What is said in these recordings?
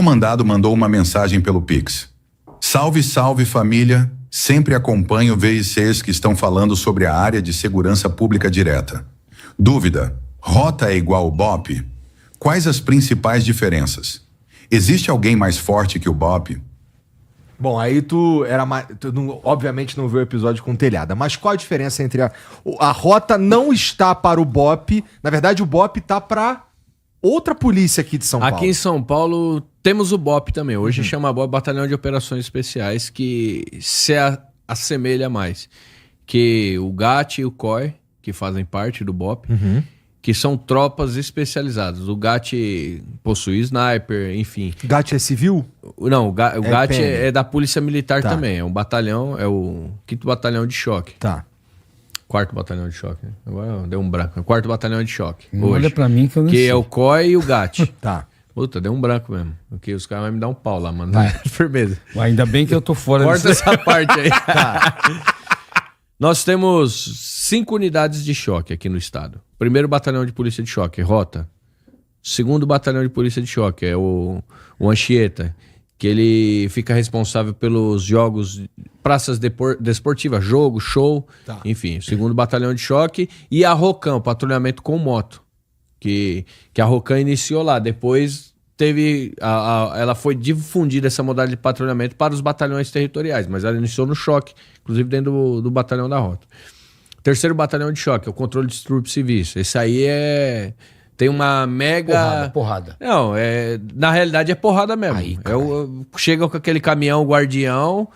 O mandado mandou uma mensagem pelo Pix. Salve, salve família, sempre acompanho VICs que estão falando sobre a área de segurança pública direta. Dúvida, rota é igual ao BOP? Quais as principais diferenças? Existe alguém mais forte que o BOP? Bom, aí obviamente não viu o episódio com telhada, mas qual a diferença entre a rota não está para o BOP, na verdade o BOP está para outra polícia aqui de São Paulo. Aqui em São Paulo temos o BOP também, hoje chama BOP, Batalhão de Operações Especiais, que se assemelha mais, que o GAT e o COI, que fazem parte do BOP, que são tropas especializadas. O GAT possui sniper, enfim. GAT é civil? Não, o GAT é da Polícia Militar também. É um batalhão, é o 5º Batalhão de Choque. Tá. 4º Batalhão de Choque. Agora deu um branco. 4º Batalhão de Choque. Olha pra mim que eu não sei. Que é o COI e o GAT. Tá. Puta, deu um branco mesmo. Porque os caras vão me dar um pau lá, mano. Firmeza. Ainda bem que eu tô fora Corta essa parte aí. Tá. Nós temos 5 unidades de choque aqui no estado. 1º Batalhão de Polícia de Choque, Rota. 2º Batalhão de Polícia de Choque, é o Anchieta, que ele fica responsável pelos jogos, praças desportivas, jogo, show, enfim. 2º Batalhão de Choque e a ROCAM, patrulhamento com moto, que a ROCAM iniciou lá. Depois ela foi difundida essa modalidade de patrulhamento para os batalhões territoriais, mas ela iniciou no choque, inclusive dentro do batalhão da Rota. 3º Batalhão de Choque, é o controle de distúrbios civis. Esse aí tem uma mega... Porrada. Não, na realidade é porrada mesmo. Aí, chega com aquele caminhão guardião,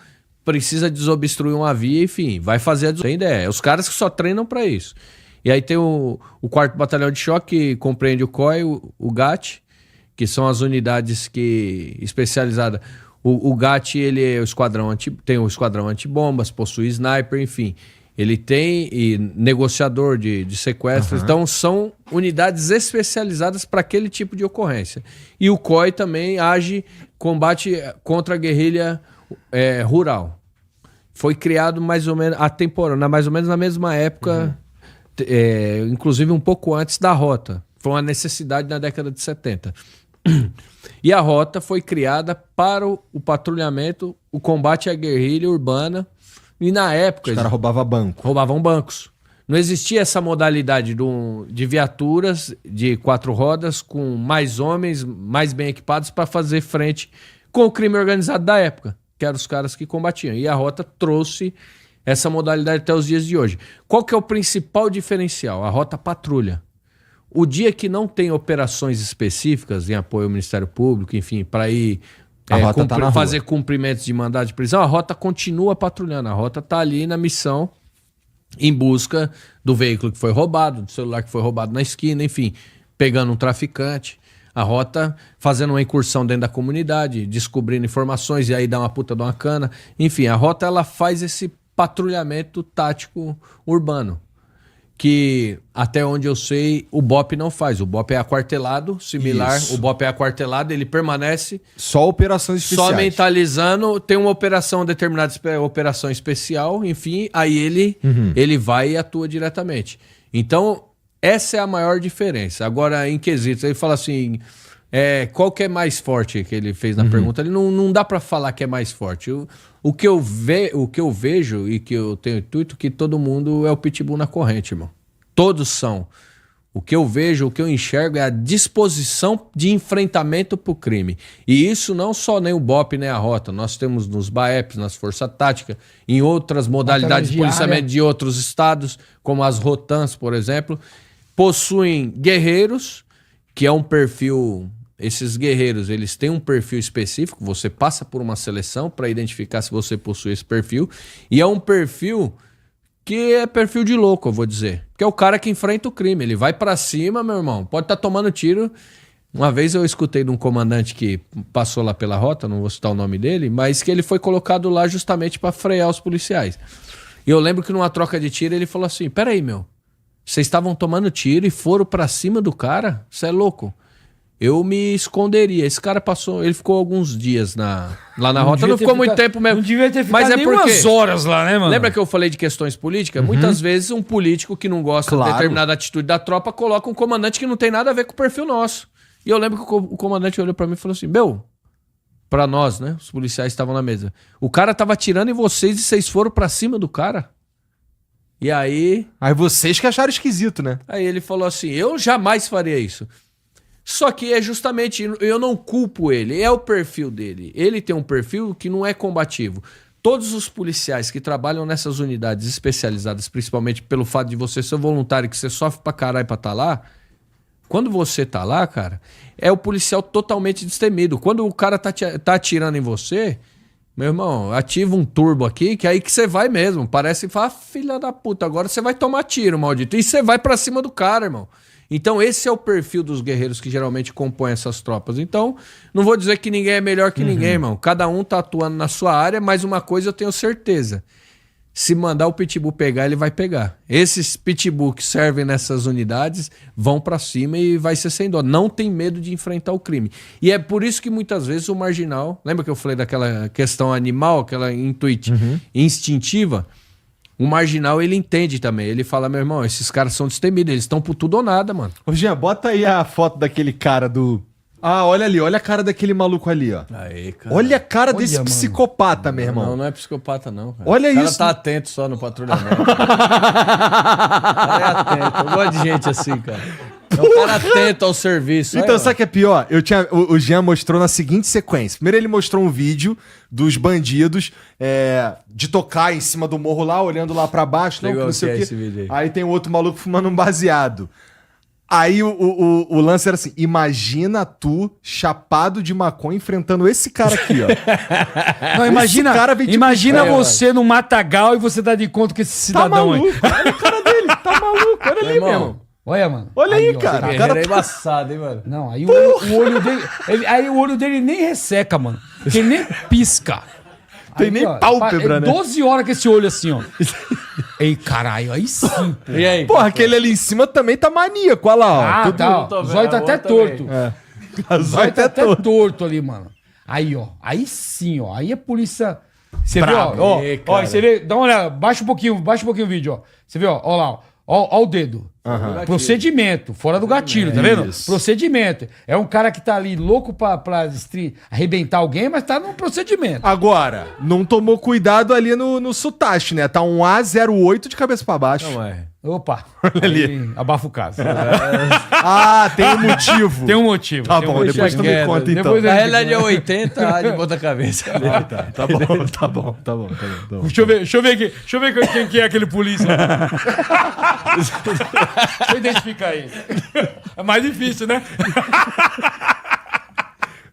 precisa desobstruir uma via, enfim, vai fazer a tem ideia. Os caras que só treinam para isso. E aí tem o 4º Batalhão de Choque, que compreende o COI, o GAT, que são as unidades especializadas. O GAT, ele é tem o esquadrão antibombas, possui sniper, enfim. Ele tem negociador de sequestros. Então, são unidades especializadas para aquele tipo de ocorrência. E o COI também combate contra a guerrilha rural. Foi criado mais ou menos mais ou menos na mesma época, inclusive um pouco antes da Rota. Foi uma necessidade na década de 70. E a Rota foi criada para o patrulhamento, o combate à guerrilha urbana. E na época... Os caras roubavam bancos. Não existia essa modalidade de viaturas de 4 rodas com mais homens, mais bem equipados para fazer frente com o crime organizado da época, que eram os caras que combatiam. E a Rota trouxe essa modalidade até os dias de hoje. Qual que é o principal diferencial? A Rota patrulha. O dia que não tem operações específicas em apoio ao Ministério Público, enfim, para ir... fazer cumprimentos de mandado de prisão, a Rota continua patrulhando. A Rota está ali na missão em busca do veículo que foi roubado, do celular que foi roubado na esquina, enfim, pegando um traficante. A Rota fazendo uma incursão dentro da comunidade, descobrindo informações e aí dá uma puta de uma cana. Enfim, a Rota ela faz esse patrulhamento tático urbano, que até onde eu sei o BOP não faz. O BOP é aquartelado, similar. Isso. O BOP é aquartelado, ele permanece... Só operações especiais. Só mentalizando, tem uma determinada operação especial, enfim, aí ele vai e atua diretamente. Então, essa é a maior diferença. Agora, em quesitos, ele fala assim... qual que é mais forte, que ele fez na pergunta? Ele não dá pra falar que é mais forte. O que eu vejo e que eu tenho intuito que todo mundo é o pitbull na corrente, irmão. Todos são. O que eu vejo, o que eu enxergo é a disposição de enfrentamento pro crime. E isso não só nem o BOP, nem a Rota. Nós temos nos BAEPs, nas Forças Táticas, em outras modalidades de policiamento de outros estados, como as Rotans, por exemplo, possuem guerreiros, que é um perfil... Esses guerreiros, eles têm um perfil específico, você passa por uma seleção para identificar se você possui esse perfil, e é um perfil que é perfil de louco, eu vou dizer, que é o cara que enfrenta o crime, ele vai para cima, meu irmão, pode estar tomando tiro. Uma vez eu escutei de um comandante que passou lá pela Rota, não vou citar o nome dele, mas que ele foi colocado lá justamente para frear os policiais. E eu lembro que numa troca de tiro ele falou assim, peraí, meu, vocês estavam tomando tiro e foram para cima do cara? Você é louco? Eu me esconderia. Esse cara passou... Ele ficou alguns dias lá na Rota. Não ficou muito tempo mesmo. Não devia ter ficado nem umas horas lá, né, mano? Lembra que eu falei de questões políticas? Muitas vezes um político que não gosta de determinada atitude da tropa coloca um comandante que não tem nada a ver com o perfil nosso. E eu lembro que o comandante olhou pra mim e falou assim, meu, pra nós, né? Os policiais estavam na mesa. O cara tava atirando em vocês e vocês foram pra cima do cara. E aí... Aí vocês que acharam esquisito, né? Aí ele falou assim, eu jamais faria isso. Só que é justamente, eu não culpo ele, é o perfil dele. Ele tem um perfil que não é combativo. Todos os policiais que trabalham nessas unidades especializadas, principalmente pelo fato de você ser voluntário, que você sofre pra caralho pra estar lá, quando você tá lá, cara, é o policial totalmente destemido. Quando o cara tá atirando em você, meu irmão, ativa um turbo aqui, que aí que você vai mesmo. Parece que fala, filha da puta, agora você vai tomar tiro, maldito. E você vai pra cima do cara, irmão. Então esse é o perfil dos guerreiros que geralmente compõem essas tropas. Então, não vou dizer que ninguém é melhor que ninguém, irmão. Cada um tá atuando na sua área, mas uma coisa eu tenho certeza. Se mandar o Pitbull pegar, ele vai pegar. Esses Pitbull que servem nessas unidades vão pra cima e vai ser sem dó. Não tem medo de enfrentar o crime. E é por isso que muitas vezes o marginal... Lembra que eu falei daquela questão animal, aquela instintiva? O marginal, ele entende também. Ele fala, meu irmão, esses caras são destemidos. Eles estão por tudo ou nada, mano. Ô, Jean, bota aí a foto daquele cara do... Ah, olha ali, olha a cara daquele maluco ali, ó. Aí, cara. Olha a cara desse psicopata, meu irmão. Não é psicopata, não, cara. Olha isso. O cara tá atento só no patrulhamento. O cara é atento. Eu gosto de gente assim, cara. É um cara atento ao serviço. Então, sabe o que é pior? O Jean mostrou na seguinte sequência. Primeiro ele mostrou um vídeo dos bandidos de tocar em cima do morro lá, olhando lá pra baixo. Não sei o quê. Esse vídeo Aí tem outro maluco fumando um baseado. Aí o lance era assim, imagina tu chapado de maconha enfrentando esse cara aqui, ó. Não, imagina, imagina você no Matagal e você dá de conta com esse cidadão aí. Olha a cara dele, tá maluco, olha ali, irmão. mesmo. Olha, mano. Olha aí, ó, cara. O cara é embaçado, hein, mano? Não, aí o olho dele... aí o olho dele nem resseca, mano. Porque ele nem pisca. Tem Aí, nem ó, pálpebra, né? 12 horas com esse olho assim, ó. Ei, caralho, aí sim. Pô. E aí? Porra, aquele ali em cima também tá maníaco, olha lá, ó. Ah, tá, ó. O zóio tá até torto. O zóio tá até torto ali, mano. Aí, ó. Aí sim, ó. Aí a polícia... Você vê, ó. Ó, você vê... Dá uma olhada. Baixa um pouquinho o vídeo, ó. Você vê, ó. Ó lá, ó. Ó o dedo. Procedimento, fora do gatilho, tá vendo? Isso. Procedimento. É um cara que tá ali louco pra arrebentar alguém, mas tá no procedimento. Agora, não tomou cuidado ali no Sutashi, né? Tá um A08 de cabeça pra baixo. Não é. Opa, ali. Abafa o caso. Ah, tem um motivo. Tem um motivo. Tá tem um bom, motivo. depois tu me conta então. Depois Na realidade é 80, a de ponta cabeça. Tá bom. Deixa eu ver aqui. Deixa eu ver quem que é aquele polícia. Deixa eu identificar aí. É mais difícil, né?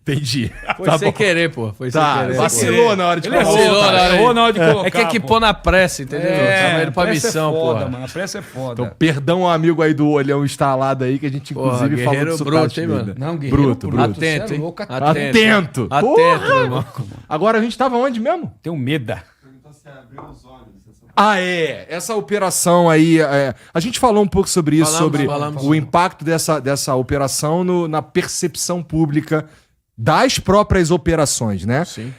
Entendi. Foi sem querer, pô. Foi sem querer. Vacilou na hora de colocar. Errou na hora de colocar. É que equipou na pressa, entendeu? Tava indo pra missão, pô. Mano, a pressa é foda. Então, perdão ao amigo aí do olhão instalado aí, que a gente inclusive falou do bruto, Sutashi hein, dele, mano? né? Não, guerreiro Bruto. Atento, hein? Atento. Atento, meu irmão. Agora a gente tava onde mesmo? Tenho medo. Ah, essa operação aí, a gente falou um pouco sobre isso, Falamos. o impacto dessa operação na percepção pública das próprias operações, né? Sim.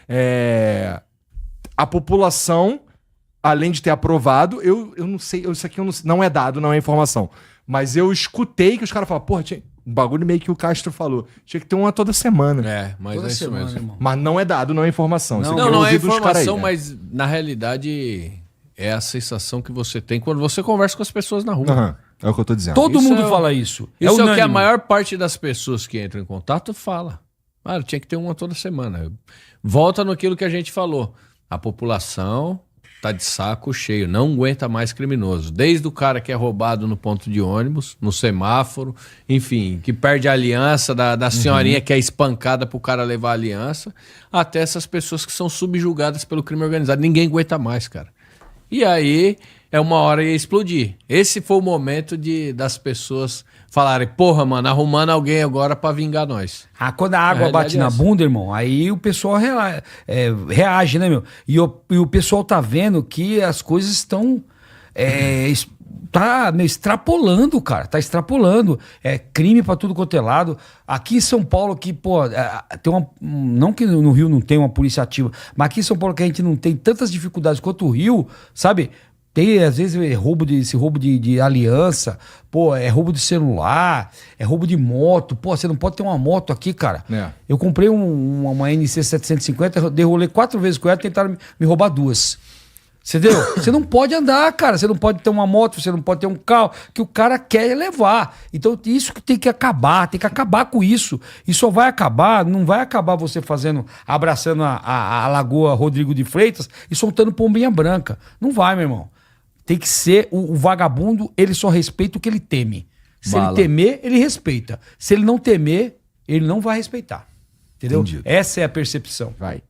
A população, além de ter aprovado, eu não sei, isso aqui não é dado, não é informação, mas eu escutei que os caras falaram, porra, um bagulho meio que o Castro falou, tinha que ter uma toda semana. Mas Toda é isso semana, mesmo. irmão. Mas não é dado, não é informação. Isso aqui eu Não é ouvi dos caras aí, informação, né? mas na realidade é a sensação que você tem quando você conversa com as pessoas na rua. Aham, é o que eu tô dizendo. Todo Isso mundo é o- fala isso. Isso é o que a unânime. maior parte das pessoas que entram em contato fala. Cara, tinha que ter uma toda semana. Volta naquilo que a gente falou. A população tá de saco cheio, não aguenta mais criminoso. Desde o cara que é roubado no ponto de ônibus, no semáforo, enfim, que perde a aliança da senhorinha que é espancada pro cara levar a aliança, até essas pessoas que são subjugadas pelo crime organizado. Ninguém aguenta mais, cara. E aí é uma hora ia explodir. Esse foi o momento das pessoas falarem, porra, mano, arrumando alguém agora pra vingar nós. Ah, quando a água bate realidade é na essa. bunda, irmão, aí o pessoal reage, né, meu? E o pessoal tá vendo que as coisas estão extrapolando, cara. Tá extrapolando. É crime pra tudo quanto é lado. Aqui em São Paulo, que, pô, tem uma. Não que no Rio não tem uma polícia ativa, mas aqui em São Paulo que a gente não tem tantas dificuldades quanto o Rio, sabe? Tem, às vezes, esse roubo de aliança, pô, é roubo de celular, é roubo de moto. Pô, você não pode ter uma moto aqui, cara. É. Eu comprei uma NC 750, derrolei 4 vezes com ela, tentaram me roubar 2. Você entendeu? Você não pode andar, cara. Você não pode ter uma moto, você não pode ter um carro que o cara quer levar. Então, isso que tem que acabar com isso. E só vai acabar, não vai acabar você abraçando a Lagoa Rodrigo de Freitas e soltando pombinha branca. Não vai, meu irmão. Tem que ser o vagabundo, ele só respeita o que ele teme. Se ele temer, ele respeita. Se ele não temer, ele não vai respeitar. Entendeu? Entendido. Essa é a percepção. Vai.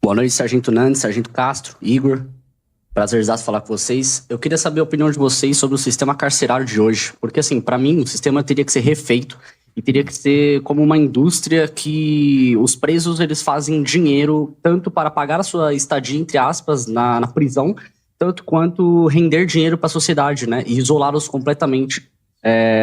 Boa noite, Sargento Nantes, Sargento Castro, Igor. Prazerzaço falar com vocês. Eu queria saber a opinião de vocês sobre o sistema carcerário de hoje. Porque, assim, pra mim, o sistema teria que ser refeito e teria que ser como uma indústria que os presos, eles fazem dinheiro tanto para pagar a sua estadia, entre aspas, na prisão, tanto quanto render dinheiro para a sociedade, né? E isolá-los completamente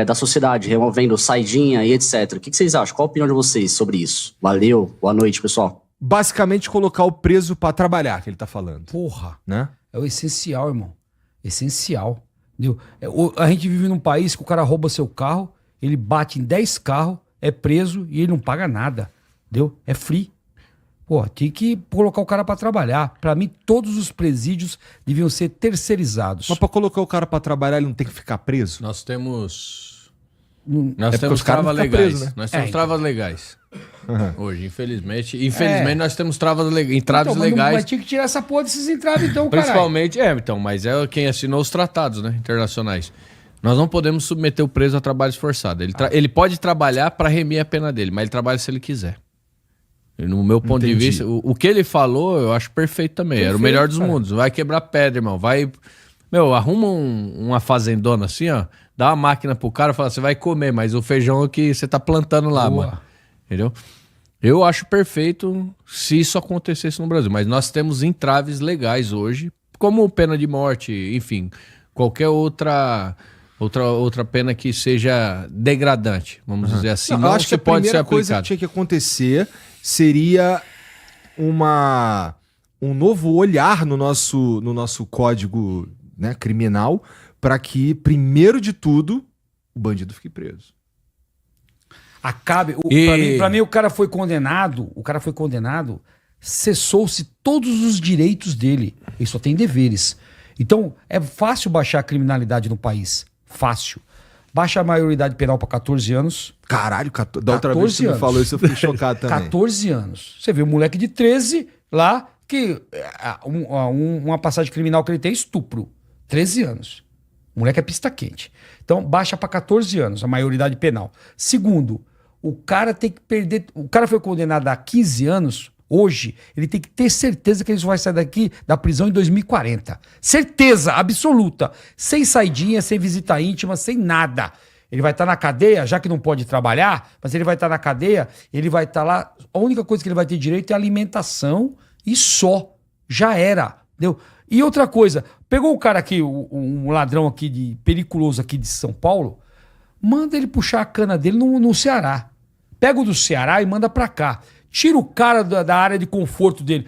da sociedade, removendo saidinha e etc. O que vocês acham? Qual a opinião de vocês sobre isso? Valeu, boa noite, pessoal. Basicamente, colocar o preso pra trabalhar, que ele tá falando. Porra. Né? É o essencial, irmão. Essencial. Entendeu? A gente vive num país que o cara rouba seu carro, ele bate em 10 carros, é preso e ele não paga nada. Entendeu? É free. Pô, tem que colocar o cara pra trabalhar. Pra mim, todos os presídios deviam ser terceirizados. Mas pra colocar o cara pra trabalhar, ele não tem que ficar preso? Nós temos É porque os caras travas não ficam legais. presos, né? Nós temos então. travas legais. Hoje, infelizmente. Infelizmente, nós temos entraves Mas legais. tinha que tirar essa porra desses entraves, então, cara. Principalmente, mas é quem assinou os tratados, né, internacionais. Nós não podemos submeter o preso a trabalho forçado. Ele pode trabalhar para remir a pena dele, mas ele trabalha se ele quiser. E no meu ponto de vista, o que ele falou, eu acho perfeito também. Era o melhor dos mundos. Vai quebrar pedra, irmão. Arruma uma fazendona assim, ó. Dá uma máquina pro cara e fala, você vai comer, mas o feijão é que você tá plantando lá, Boa. mano. Entendeu? Eu acho perfeito se isso acontecesse no Brasil. Mas nós temos entraves legais hoje, como pena de morte, enfim, qualquer outra pena que seja degradante, vamos dizer assim. Eu acho que a primeira coisa que tinha que acontecer seria um novo olhar no nosso código, né, criminal, para que, primeiro de tudo, o bandido fique preso. Acabe. Pra mim, o cara foi condenado, cessou-se todos os direitos dele. Ele só tem deveres. Então, é fácil baixar a criminalidade no país. Fácil. Baixa a maioridade penal para 14 anos. Caralho, da outra vez que você me falou isso, eu fiquei chocado também. 14 anos. Você vê um moleque de 13 lá, que uma passagem criminal que ele tem é estupro. 13 anos. O moleque é pista quente. Então, baixa para 14 anos a maioridade penal. Segundo, o cara tem que perder... O cara foi condenado há 15 anos... Hoje, ele tem que ter certeza que ele só vai sair daqui da prisão em 2040. Certeza absoluta. Sem saidinha, sem visita íntima, sem nada. Ele vai estar na cadeia, já que não pode trabalhar, mas ele vai estar na cadeia, ele vai estar lá. A única coisa que ele vai ter direito é alimentação e só. Já era. Entendeu? E outra coisa, pegou o cara aqui, um ladrão aqui periculoso aqui de São Paulo, manda ele puxar a cana dele no Ceará. Pega o do Ceará e manda pra cá. Tira o cara da área de conforto dele.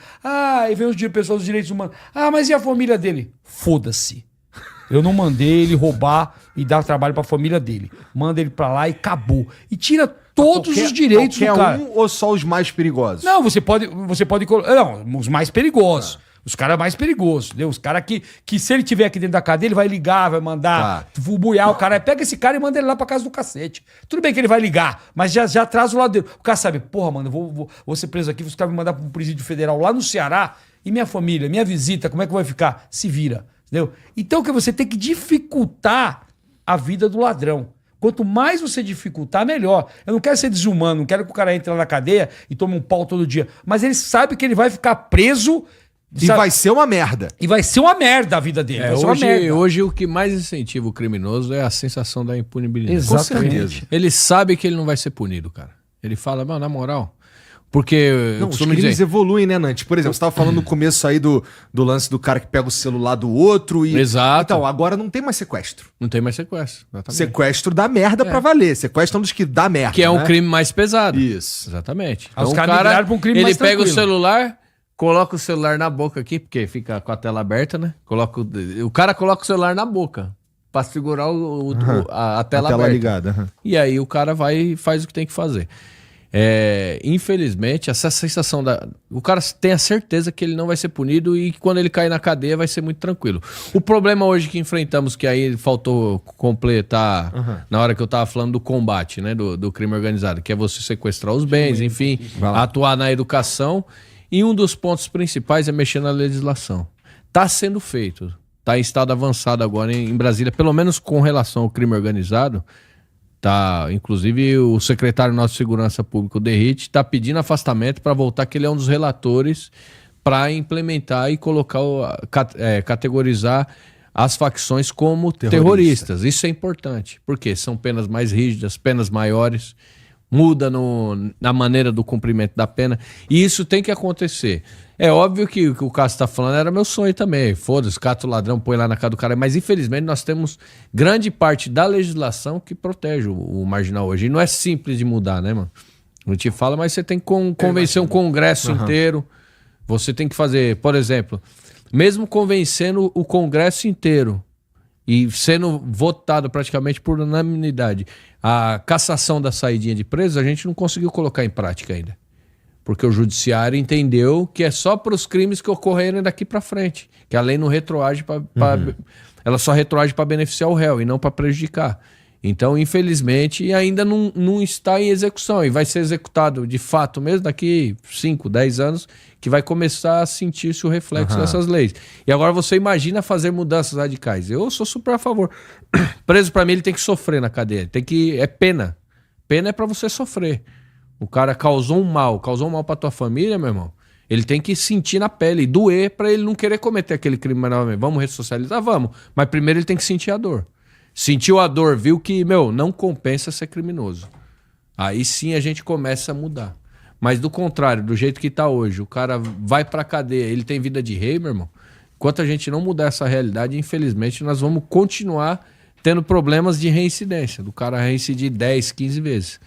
E vem os pessoal dos direitos humanos. Mas e a família dele? Foda-se. Eu não mandei ele roubar e dar trabalho pra família dele. Manda ele pra lá e acabou. E tira todos os direitos do cara. Ou só os mais perigosos? Não, você pode não, os mais perigosos. Os caras mais perigosos, entendeu? Os caras que se ele tiver aqui dentro da cadeia, ele vai ligar, vai mandar buiar o cara. Pega esse cara e manda ele lá pra casa do cacete. Tudo bem que ele vai ligar, mas já traz o lado dele. O cara sabe, porra, mano, eu vou ser preso aqui, os caras me mandar pra um presídio federal lá no Ceará, e minha família, minha visita, como é que vai ficar? Se vira, entendeu? Então que você tem que dificultar a vida do ladrão. Quanto mais você dificultar, melhor. Eu não quero ser desumano, não quero que o cara entre lá na cadeia e tome um pau todo dia. Mas ele sabe que ele vai ficar preso... E vai ser uma merda. E vai ser uma merda a vida dele. Vai ser uma merda. Hoje o que mais incentiva o criminoso é a sensação da impunibilidade. Exatamente. Com certeza. Ele sabe que ele não vai ser punido, cara. Ele fala, na moral. Porque... Não, os crimes evoluem, né, Nantes? Por exemplo, você estava falando no começo aí do lance do cara que pega o celular do outro e... Exato. Então, agora não tem mais sequestro. Não tem mais sequestro. Exatamente. Sequestro dá merda pra valer. Sequestro é um dos que dá merda, Que é um né? crime mais pesado. Isso. Exatamente. Os Então, caras migraram pra um crime ele mais pega o tranquilo. celular, coloca o celular na boca aqui, porque fica com a tela aberta, né? O cara coloca o celular na boca pra segurar a tela aberta. Ligada. E aí o cara vai e faz o que tem que fazer. Infelizmente, essa sensação o cara tem a certeza que ele não vai ser punido e que quando ele cair na cadeia vai ser muito tranquilo. O problema hoje que enfrentamos, que aí faltou completar na hora que eu tava falando do combate, né, do crime organizado, que é você sequestrar os bens, enfim, atuar na educação. E um dos pontos principais é mexer na legislação. Tá sendo feito, tá em estado avançado agora em Brasília, pelo menos com relação ao crime organizado. Tá, inclusive o secretário nosso de Segurança Pública, o Derrite, está pedindo afastamento para voltar, que ele é um dos relatores para implementar e colocar, categorizar as facções como terroristas. Isso é importante, porque são penas mais rígidas, penas maiores, muda na maneira do cumprimento da pena, e isso tem que acontecer. É óbvio que o que o Cássio está falando era meu sonho também. Foda-se, cata o ladrão, põe lá na cara do cara. Mas, infelizmente, nós temos grande parte da legislação que protege o marginal hoje. E não é simples de mudar, né, mano? A gente fala, mas você tem que convencer um congresso inteiro. Você tem que fazer, por exemplo, mesmo convencendo o congresso inteiro e sendo votado praticamente por unanimidade, a cassação da saidinha de presos, a gente não conseguiu colocar em prática ainda. Porque o judiciário entendeu que é só para os crimes que ocorrerem daqui para frente. Que a lei não retroage ela só retroage para beneficiar o réu e não para prejudicar. Então, infelizmente, ainda não está em execução. E vai ser executado de fato mesmo daqui 5, 10 anos, que vai começar a sentir-se o reflexo dessas leis. E agora você imagina fazer mudanças radicais. Eu sou super a favor. Preso, para mim, ele tem que sofrer na cadeia. É pena. Pena é para você sofrer. O cara causou um mal pra tua família, meu irmão. Ele tem que sentir na pele, doer pra ele não querer cometer aquele crime novamente. Vamos ressocializar? Vamos. Mas primeiro ele tem que sentir a dor. Sentiu a dor, viu que, não compensa ser criminoso. Aí sim a gente começa a mudar. Mas do contrário, do jeito que tá hoje, o cara vai pra cadeia, ele tem vida de rei, meu irmão. Enquanto a gente não mudar essa realidade, infelizmente, nós vamos continuar tendo problemas de reincidência. Do cara reincidir 10, 15 vezes.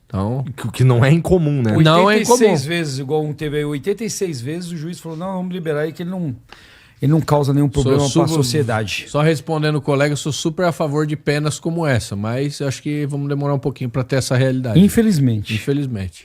Então, que não é incomum, né? 86 vezes, igual teve aí, 86 vezes o juiz falou, não, vamos liberar aí que ele não causa nenhum problema para a sociedade. Só respondendo o colega, eu sou super a favor de penas como essa, mas acho que vamos demorar um pouquinho para ter essa realidade. Infelizmente. Infelizmente.